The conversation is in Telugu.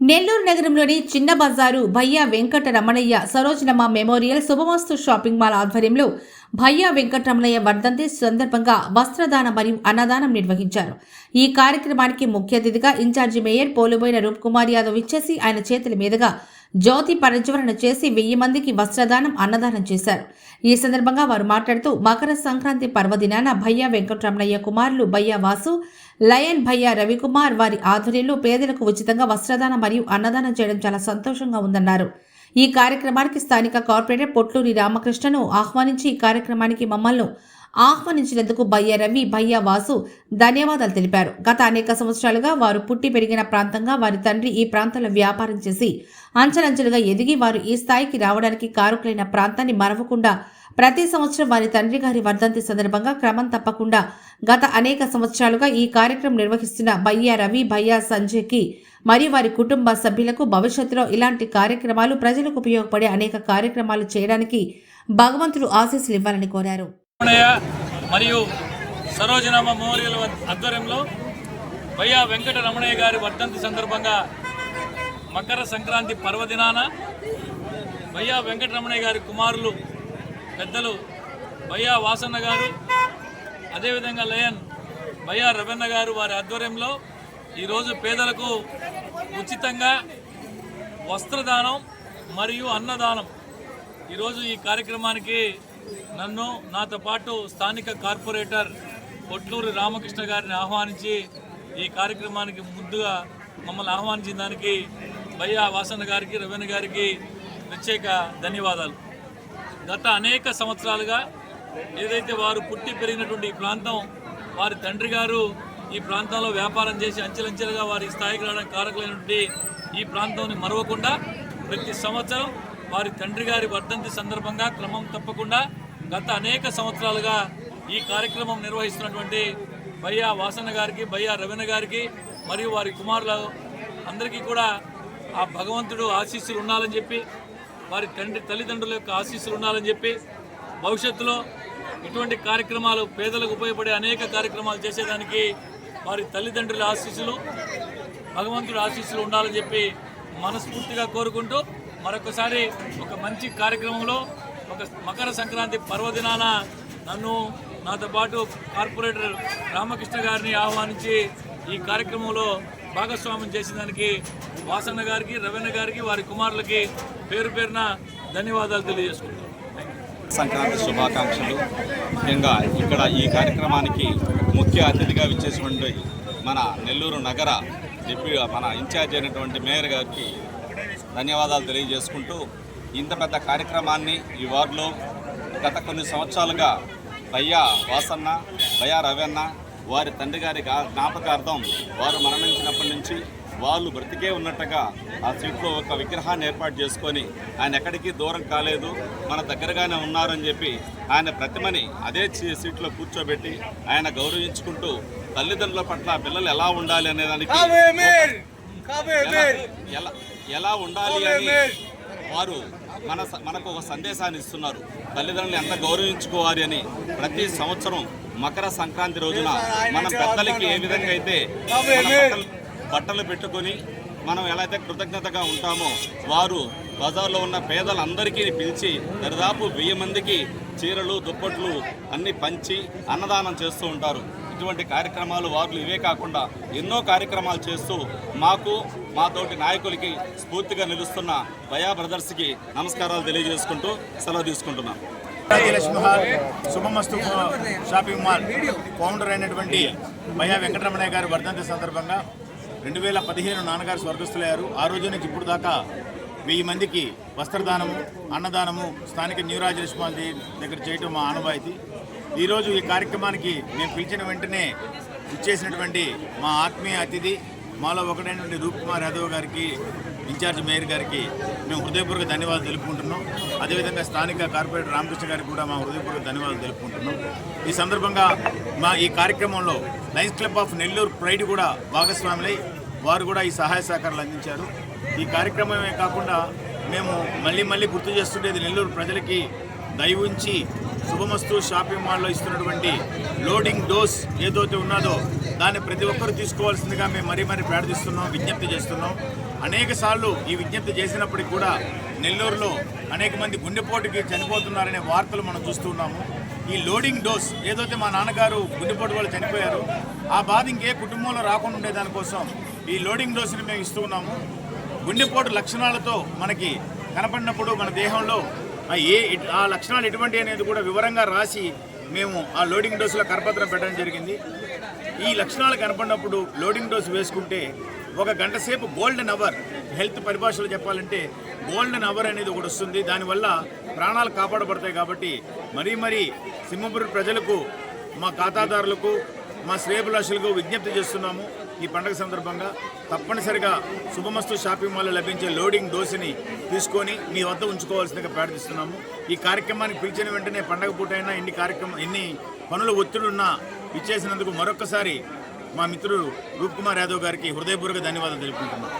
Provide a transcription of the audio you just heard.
నెల్లూరు నగరంలోని చిన్న బజారు భయ్యా వెంకట రమణయ్య సరోజనమ్మ మెమోరియల్ శుభమస్తు షాపింగ్ మాల్ ఆధ్వర్యంలో భయ్యా వెంకటరమణయ్య వర్ధంతి సందర్భంగా వస్త్రదానం మరియు అన్నదానం నిర్వహించారు. ఈ కార్యక్రమానికి ముఖ్య అతిథిగా ఇన్ఛార్జి మేయర్ పోలుబోయిన రూప్ కుమార్ యాదవ్ ఇచ్చేసి ఆయన చేతుల మీదుగా జ్యోతి ప్రజ్వలన చేసి 1000 మందికి వస్త్రదానం అన్నదానం చేశారు. ఈ సందర్భంగా వారు మాట్లాడుతూ మకర సంక్రాంతి పర్వదినాన భయ్యా వెంకటరమణయ్య కుమారులు భయ్యా వాసు, లయన్ భయ్యా రవికుమార్ వారి ఆధ్వర్యంలో పేదలకు ఉచితంగా వస్త్రదానం మరియు అన్నదానం చేయడం చాలా సంతోషంగా ఉందన్నారు. ఈ కార్యక్రమానికి స్థానిక కార్పొరేటర్ పొట్లూరి రామకృష్ణను ఆహ్వానించి ఈ కార్యక్రమానికి మమ్మల్ని ఆహ్వానించినందుకు భయ్యా రవి, భయ్యా వాసు ధన్యవాదాలు తెలిపారు. గత అనేక సంవత్సరాలుగా వారు పుట్టి పెరిగిన ప్రాంతంగా వారి తండ్రి ఈ ప్రాంతంలో వ్యాపారం చేసి అంచెలంచెలుగా ఎదిగి వారు ఈ స్థాయికి రావడానికి కారకులైన ప్రాంతాన్ని మరవకుండా ప్రతి సంవత్సరం వారి తండ్రి గారి వర్ధంతి సందర్భంగా క్రమం తప్పకుండా గత అనేక సంవత్సరాలుగా ఈ కార్యక్రమం నిర్వహిస్తున్న భయ్యా రవి, భయ్యా సంజయ్కి మరియు వారి కుటుంబ సభ్యులకు భవిష్యత్తులో ఇలాంటి కార్యక్రమాలు ప్రజలకు ఉపయోగపడే అనేక కార్యక్రమాలు చేయడానికి భగవంతుడు ఆశీస్సులు ఇవ్వాలని కోరారు. మరియు సరోజనమ్మ మెమోరియల్ ఆధ్వర్యంలో భయ్యా వెంకట రమణయ్య గారి వర్ధంతి సందర్భంగా మకర సంక్రాంతి పర్వదినాన భయ్యా వెంకట రమణయ్య గారి కుమారులు పెద్దలు భయ్యా వాసన్న గారు, అదేవిధంగా లయన్ భయ్యా రవన్న గారు వారి ఆధ్వర్యంలో ఈరోజు పేదలకు ఉచితంగా వస్త్రదానం మరియు అన్నదానం. ఈరోజు ఈ కార్యక్రమానికి నన్ను నాతో పాటు స్థానిక కార్పొరేటర్ పొట్లూరి రామకృష్ణ గారిని ఆహ్వానించి ఈ కార్యక్రమానికి ముందుగా మమ్మల్ని ఆహ్వానించిన దానికి భయ్యా వాసన్న గారికి, రవీణ గారికి ప్రత్యేక ధన్యవాదాలు. గత అనేక సంవత్సరాలుగా ఏదైతే వారు పుట్టి పెరిగినటువంటి ఈ ప్రాంతం, వారి తండ్రి గారు ఈ ప్రాంతంలో వ్యాపారం చేసి అంచెలంచెలుగా వారి స్థాయికి రావడానికి కారకులైనటువంటి ఈ ప్రాంతాన్ని మరవకుండా ప్రతి సంవత్సరం వారి తండ్రి గారి వర్ధంతి సందర్భంగా క్రమం తప్పకుండా గత అనేక సంవత్సరాలుగా ఈ కార్యక్రమం నిర్వహిస్తున్నటువంటి భయ్యా వాసన్న గారికి, భయ్యా రవీణ గారికి మరియు వారి కుమారుల అందరికీ కూడా ఆ భగవంతుడు ఆశీస్సులు ఉండాలని చెప్పి, వారి తల్లిదండ్రుల యొక్క ఆశీస్సులు ఉండాలని చెప్పి, భవిష్యత్తులో ఇటువంటి కార్యక్రమాలు పేదలకు ఉపయోగపడే అనేక కార్యక్రమాలు చేసేదానికి వారి తల్లిదండ్రుల ఆశీస్సులు, భగవంతుడి ఆశీస్సులు ఉండాలని చెప్పి మనస్ఫూర్తిగా కోరుకుంటూ మరొకసారి ఒక మంచి కార్యక్రమంలో ఒక మకర సంక్రాంతి పర్వదినాన నన్ను నాతో పాటు కార్పొరేటర్ రామకృష్ణ గారిని ఆహ్వానించి ఈ కార్యక్రమంలో భాగస్వామ్యం చేసేదానికి వాసన్న గారికి, రవీణ గారికి, వారి కుమారులకి పేరు పేరున ధన్యవాదాలు తెలియజేసుకుంటాను. సంక్రాంతి శుభాకాంక్షలు. ముఖ్యంగా ఇక్కడ ఈ కార్యక్రమానికి ముఖ్య అతిథిగా విచ్చేసినటువంటి మన నెల్లూరు నగర మన ఇన్ఛార్జ్ అయినటువంటి మేయర్ గారికి ధన్యవాదాలు తెలియజేసుకుంటూ, ఇంత పెద్ద కార్యక్రమాన్ని ఈ వార్డులో గత కొన్ని సంవత్సరాలుగా భయ్యా వాసన్న, భయ్యా రవన్న వారి తండ్రి గారి జ్ఞాపకార్థం వారు మరణించినప్పటి నుంచి వాళ్ళు బ్రతికే ఉన్నట్టుగా ఆ సీట్లో ఒక విగ్రహాన్ని ఏర్పాటు చేసుకొని ఆయన ఎక్కడికి దూరం కాలేదు, మన దగ్గరగానే ఉన్నారని చెప్పి ఆయన ప్రతిమని అదే సీట్లో కూర్చోబెట్టి ఆయన గౌరవించుకుంటూ తల్లిదండ్రుల పట్ల పిల్లలు ఎలా ఉండాలి అనేదానికి ఎలా ఉండాలి అని వారు మనకు ఒక సందేశాన్ని ఇస్తున్నారు. తల్లిదండ్రులు ఎంత గౌరవించుకోవాలి అని ప్రతి సంవత్సరం మకర సంక్రాంతి రోజున మనం పెద్దలకి ఏ విధంగా అయితే బట్టలు పెట్టుకొని మనం ఎలా అయితే కృతజ్ఞతగా ఉంటామో వారు బజార్లో ఉన్న పేదలందరికీ పిలిచి దాదాపు 1000 మందికి చీరలు, దుప్పట్లు అన్నీ పంచి అన్నదానం చేస్తూ ఉంటారు. ఇటువంటి కార్యక్రమాలు వారు ఇవే కాకుండా ఎన్నో కార్యక్రమాలు చేస్తూ మాతోటి నాయకులకి స్ఫూర్తిగా నిలుస్తున్న భయ్యా బ్రదర్స్కి నమస్కారాలు తెలియజేసుకుంటూ సెలవు తీసుకుంటున్నాను. శుభమస్తు షాపింగ్ మాల్ ఫౌండర్ అయినటువంటి భయ్యా వెంకటరమణయ్య గారి వర్ధంతి సందర్భంగా 2015 నాన్నగారు స్వర్గస్థులయ్యారు. ఆ రోజు నుంచి ఇప్పుడు దాకా 1000 మందికి వస్త్రదానము, అన్నదానము స్థానిక న్యూ రాజలక్ష్మాల దగ్గర చేయటం మా ఆనవాయితీ. ఈరోజు ఈ కార్యక్రమానికి మేము పిలిచిన వెంటనే ఇచ్చేసినటువంటి మా ఆత్మీయ అతిథి మాలో ఒకటైనటువంటి రూప్ కుమార్ యాదవ్ గారికి, ఇన్ఛార్జ్ మేయర్ గారికి మేము హృదయపూర్వక ధన్యవాదాలు తెలుపుకుంటున్నాం. అదేవిధంగా స్థానిక కార్పొరేటర్ రామకృష్ణ గారికి కూడా మా హృదయపూర్వక ధన్యవాదాలు తెలుపుకుంటున్నాం. ఈ సందర్భంగా ఈ కార్యక్రమంలో Lions club of Nellore pride కూడా భాగస్వాములై వారు కూడా ఈ సహాయ సహకారాలు అందించారు. ఈ కార్యక్రమమే కాకుండా మేము మళ్ళీ గుర్తు చేస్తుండేది, నెల్లూరు ప్రజలకి దయవుంచి శుభమస్తు షాపింగ్ మాల్లో ఇస్తున్నటువంటి లోడింగ్ డోస్ ఏదైతే ఉన్నదో దాన్ని ప్రతి ఒక్కరు తీసుకోవాల్సిందిగా మేము మరీ ప్రార్థిస్తున్నాం, విజ్ఞప్తి చేస్తున్నాం. అనేక సార్లు ఈ విజ్ఞప్తి చేసినప్పటికీ కూడా నెల్లూరులో అనేక మంది గుండెపోటుకి చనిపోతున్నారనే వార్తలు మనం చూస్తున్నాము. ఈ లోడింగ్ డోస్ ఏదైతే మా నాన్నగారు గుండెపోటు వాళ్ళు చనిపోయారో ఆ బాధ ఇంకే కుటుంబంలో రాకుండా ఉండే దానికోసం ఈ లోడింగ్ డోస్ని మేము ఇస్తూ ఉన్నాము. గుండెపోటు లక్షణాలతో మనకి కనపడినప్పుడు మన దేహంలో ఆ లక్షణాలు ఎటువంటి అనేది కూడా వివరంగా రాసి మేము ఆ లోడింగ్ డోసులో కరపత్రం పెట్టడం జరిగింది. ఈ లక్షణాలు కనపడినప్పుడు లోడింగ్ డోసు వేసుకుంటే 1 గంట సేపు గోల్డెన్ అవర్, హెల్త్ పరిభాషలో చెప్పాలంటే గోల్డెన్ అవర్ అనేది ఒకటి వస్తుంది. దానివల్ల ప్రాణాలు కాపాడబడతాయి. కాబట్టి మరీ సింహపురి ప్రజలకు, మా ఖాతాదారులకు, మా శ్రేయభిలాషులకు విజ్ఞప్తి చేస్తున్నాము. ఈ పండుగ సందర్భంగా తప్పనిసరిగా శుభమస్తు షాపింగ్ మాల్లో లభించే లోడింగ్ డోసుని తీసుకొని మీ వద్ద ఉంచుకోవాల్సిందిగా ప్రార్థిస్తున్నాము. ఈ కార్యక్రమానికి పిలిచిన వెంటనే పండగ పూట అయినా ఎన్ని పనుల ఒత్తిడున్నా ఇచ్చేసినందుకు మరొక్కసారి మా మిత్రుడు రూప్ కుమార్ యాదవ్ గారికి హృదయపూర్వక ధన్యవాదాలు తెలుపుకుంటున్నాం.